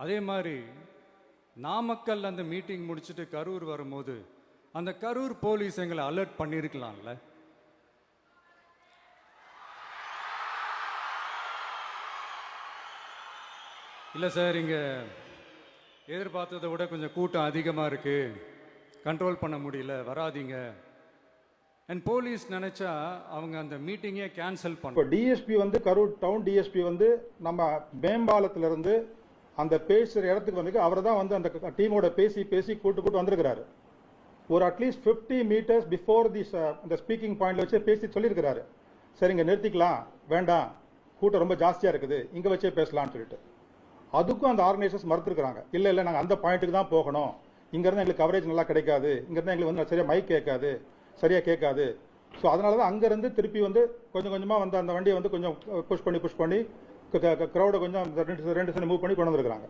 அதே மாதிரி நாமக்கல் அந்த மீட்டிங் முடிச்சுட்டு கரூர் வரும்போது அந்த கரூர் போலீஸ் எங்களை அலர்ட் பண்ணியிருக்கலாம்ல. இல்லை சார், இங்கே எதிர்பார்த்ததை விட கொஞ்சம் கூட்டம் அதிகமாக இருக்கு, கண்ட்ரோல் பண்ண முடியல, வராதிங்க. அண்ட் போலீஸ் நினைச்சா அவங்க அந்த மீட்டிங்கே கேன்சல் பண்ண. இப்போ டிஎஸ்பி வந்து கரூர் டவுன் டிஎஸ்பி வந்து நம்ம மேம்பாலத்திலிருந்து அந்த பேசுகிற இடத்துக்கு வந்து அவர் தான் வந்து அந்த டீமோட பேசி கூட்டு வந்திருக்கிறாரு. ஒரு அட்லீஸ்ட் 50 மீட்டர்ஸ் பிஃபோர் அந்த ஸ்பீக்கிங் பாயிண்ட்ல வச்சு பேசி சொல்லியிருக்கிறாரு. சரி, இங்கே நிறுத்திக்கலாம், வேண்டாம், கூட்டம் ரொம்ப ஜாஸ்தியாக இருக்குது, இங்கே வச்சே பேசலாம்னு சொல்லிட்டு. அதுக்கும் அந்த ஆர்கனைசர்ஸ் மறுத்துருக்காங்க. இல்லை நாங்கள் அந்த பாயிண்ட்டுக்கு தான் போகணும், இங்கேருந்து எங்களுக்கு கவரேஜ் நல்லா கிடைக்காது, இங்கேருந்து எங்களுக்கு வந்து சரியாக மைக் கேட்காது, சரியாக கேட்காது. ஸோ அதனால தான் அங்கேருந்து திருப்பி வந்து கொஞ்சம் கொஞ்சமாக வந்து அந்த வண்டியை வந்து கொஞ்சம் புஷ் பண்ணி க்ரௌடை கொஞ்சம் 2 மூவ் பண்ணி கொண்டு வந்துருக்காங்க.